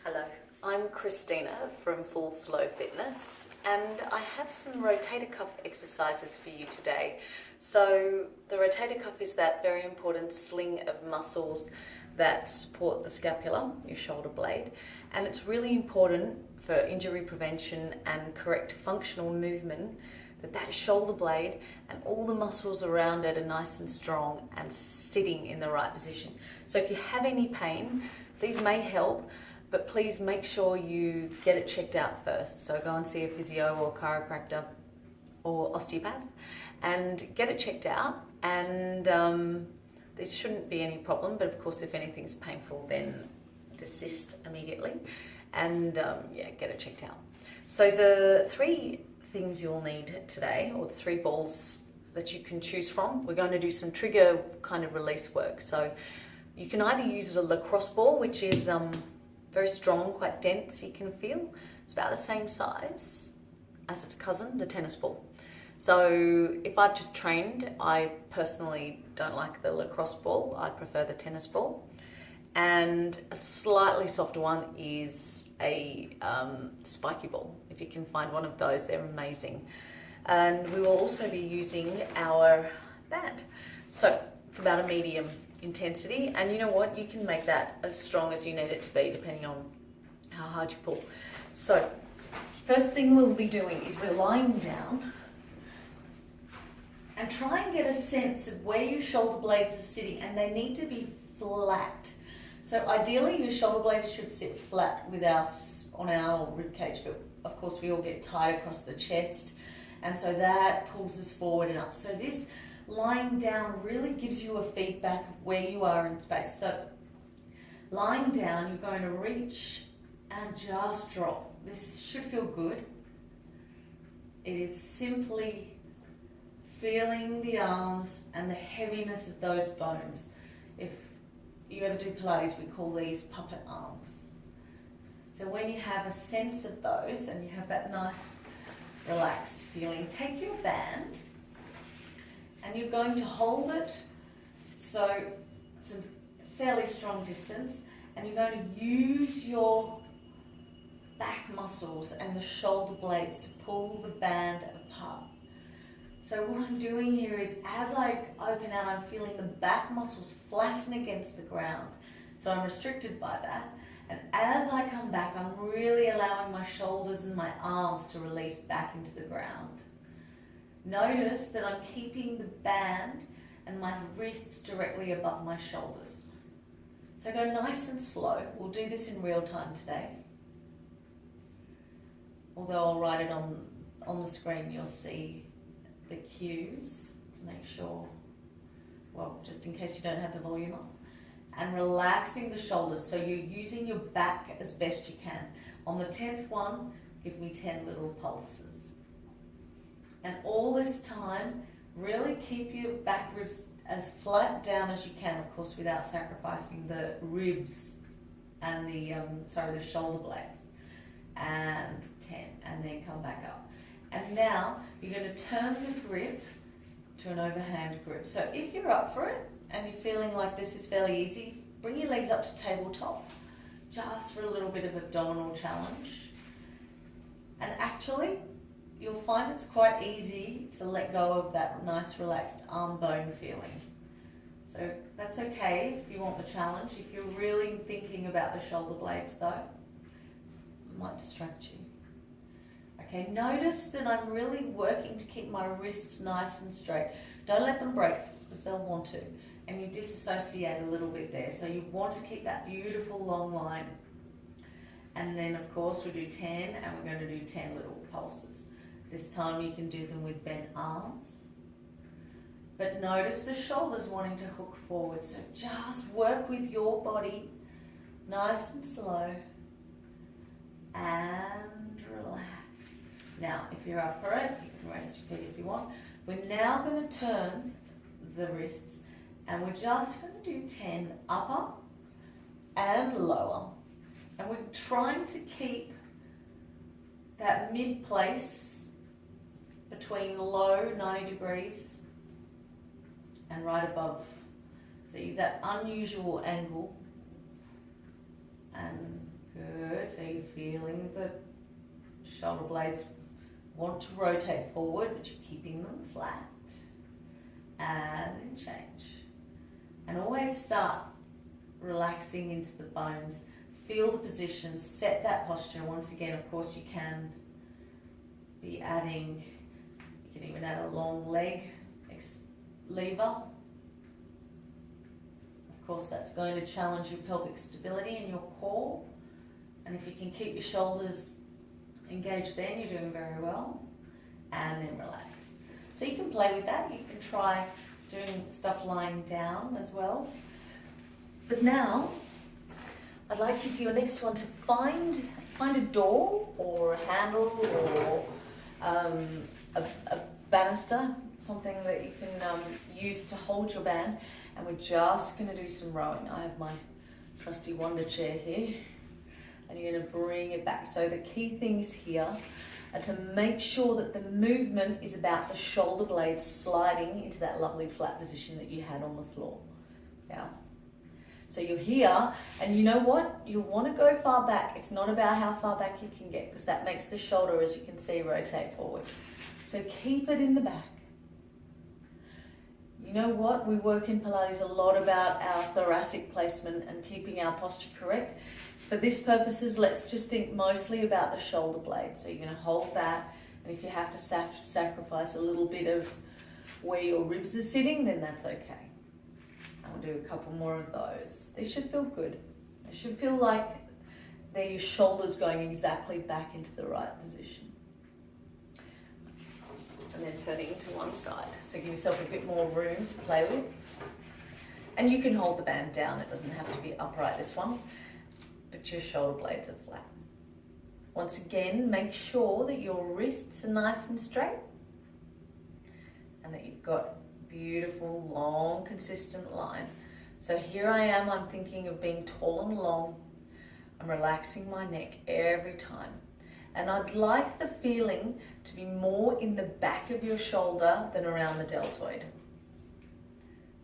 Hello, I'm Christina from Full Flow Fitness, and I have some rotator cuff exercises for you today. So the rotator cuff is that very important sling of muscles that support the scapula, your shoulder blade, and it's really important for injury prevention and correct functional movement that shoulder blade and all the muscles around it are nice and strong and sitting in the right position. So if you have any pain, these may help, but please make sure you get it checked out first. So go and see a physio or chiropractor or osteopath and get it checked out, and there shouldn't be any problem, but of course if anything's painful then desist immediately and get it checked out. So the three things you'll need today, or the three balls that you can choose from, we're going to do some trigger kind of release work. So you can either use a lacrosse ball, which is very strong, quite dense, you can feel. It's about the same size as its cousin, the tennis ball. So if I've just trained, I personally don't like the lacrosse ball, I prefer the tennis ball. And a slightly softer one is a spiky ball. If you can find one of those, they're amazing. And we will also be using our band. So it's about a medium intensity, and you know what, you can make that as strong as you need it to be depending on how hard you pull. So first thing we'll be doing is we're lying down and try and get a sense of where your shoulder blades are sitting, and they need to be flat. So ideally your shoulder blades should sit flat with on our rib cage, but of course we all get tight across the chest, and so that pulls us forward and up. So this lying down really gives you a feedback of where you are in space. So lying down, you're going to reach and just drop. This should feel good. It is simply feeling the arms and the heaviness of those bones. If you ever do Pilates, we call these puppet arms. So when you have a sense of those and you have that nice relaxed feeling, take your band and you're going to hold it, so it's a fairly strong distance, and you're going to use your back muscles and the shoulder blades to pull the band apart. So what I'm doing here is, as I open out, I'm feeling the back muscles flatten against the ground. So I'm restricted by that. And as I come back, I'm really allowing my shoulders and my arms to release back into the ground. Notice that I'm keeping the band and my wrists directly above my shoulders. So go nice and slow. We'll do this in real time today. Although I'll write it on the screen, you'll see the cues to make sure, well, just in case you don't have the volume up. And relaxing the shoulders, so you're using your back as best you can. On the 10th one, give me 10 little pulses. And all this time, really keep your back ribs as flat down as you can, of course, without sacrificing the ribs and the shoulder blades. And 10, and then come back up. And now you're going to turn the grip to an overhand grip. So if you're up for it and you're feeling like this is fairly easy, bring your legs up to tabletop just for a little bit of abdominal challenge. And actually, you'll find it's quite easy to let go of that nice relaxed arm bone feeling. So that's okay if you want the challenge. If you're really thinking about the shoulder blades though, it might distract you. Okay, notice that I'm really working to keep my wrists nice and straight. Don't let them break, because they'll want to. And you disassociate a little bit there. So you want to keep that beautiful long line. And then of course we do 10, and we're going to do 10 little pulses. This time you can do them with bent arms. But notice the shoulders wanting to hook forward. So just work with your body, nice and slow. And relax. Now, if you're up for it, you can rest your feet if you want. We're now going to turn the wrists, and we're just going to do 10 upper and lower. And we're trying to keep that mid place between low 90 degrees and right above. So that unusual angle. And good. good. So you're feeling the shoulder blades want to rotate forward, but you're keeping them flat. And then change. And always start relaxing into the bones. Feel the position, set that posture. Once again, of course, you can be adding, you can even add a long leg lever. Of course, that's going to challenge your pelvic stability and your core. And if you can keep your shoulders engaged, then you're doing very well. And then relax. So you can play with that. You can try doing stuff lying down as well. But now, I'd like you for your next one to find a door or a handle or a banister, something that you can use to hold your band. And we're just going to do some rowing. I have my trusty wonder chair here. And you're going to bring it back. So the key things here are to make sure that the movement is about the shoulder blades sliding into that lovely flat position that you had on the floor. Yeah. So you're here, and you know what? You want to go far back. It's not about how far back you can get, because that makes the shoulder, as you can see, rotate forward. So keep it in the back. You know what? We work in Pilates a lot about our thoracic placement and keeping our posture correct. For this purposes, let's just think mostly about the shoulder blade. So you're going to hold that, and if you have to sacrifice a little bit of where your ribs are sitting, then that's okay. I'll do a couple more of those. They should feel good. They should feel like they're your shoulders going exactly back into the right position. And then turning to one side. So give yourself a bit more room to play with. And you can hold the band down. It doesn't have to be upright, this one, but your shoulder blades are flat. Once again, make sure that your wrists are nice and straight and that you've got beautiful, long, consistent line. So here I am, I'm thinking of being tall and long. I'm relaxing my neck every time. And I'd like the feeling to be more in the back of your shoulder than around the deltoid.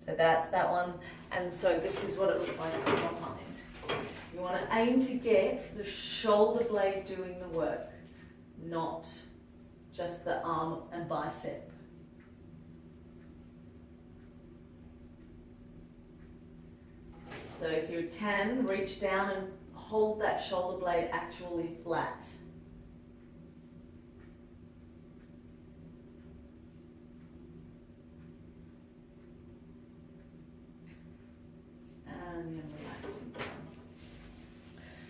So that's that one. And so this is what it looks like in my mind. You want to aim to get the shoulder blade doing the work, not just the arm and bicep. So if you can, reach down and hold that shoulder blade actually flat. And then relax and down.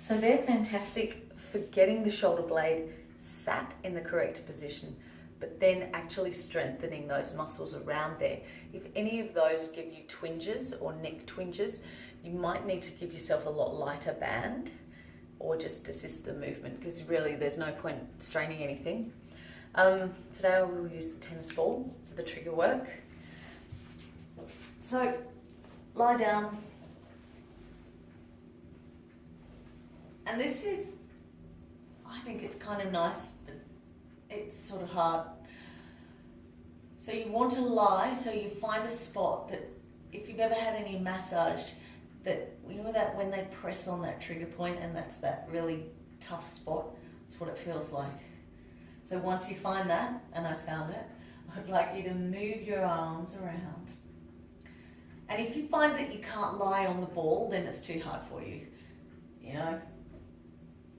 So they're fantastic for getting the shoulder blade sat in the correct position, but then actually strengthening those muscles around there. If any of those give you twinges or neck twinges, you might need to give yourself a lot lighter band or just assist the movement, because really there's no point straining anything. Today I will use the tennis ball for the trigger work. So lie down. And this is, I think it's kind of nice, but it's sort of hard. So you want to lie, so you find a spot that, if you've ever had any massage, that, you know that when they press on that trigger point and that's that really tough spot, that's what it feels like. So once you find that, and I found it, I'd like you to move your arms around. And if you find that you can't lie on the ball, then it's too hard for you. You know,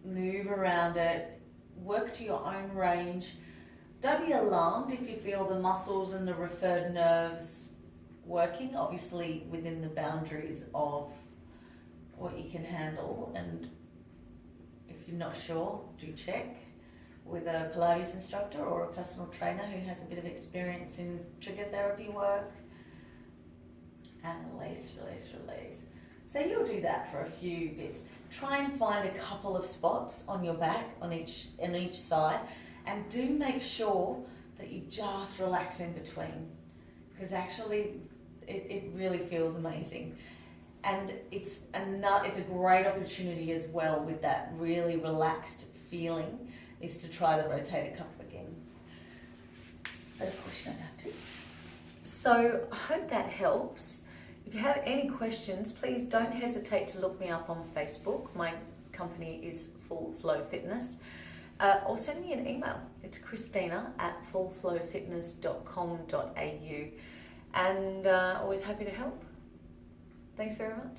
move around it, work to your own range. Don't be alarmed if you feel the muscles and the referred nerves working, obviously within the boundaries of what you can handle. And if you're not sure, do check with a Pilates instructor or a personal trainer who has a bit of experience in trigger therapy work. And release, release, release. So you'll do that for a few bits. Try and find a couple of spots on your back on each side, and do make sure that you just relax in between, because actually it really feels amazing. And it's a great opportunity as well, with that really relaxed feeling, is to try the rotator cuff again. But of course you don't have to. So I hope that helps. If you have any questions, please don't hesitate to look me up on Facebook. My company is Full Flow Fitness. Or send me an email. It's christina@fullflowfitness.com.au, and always happy to help. Thanks very much.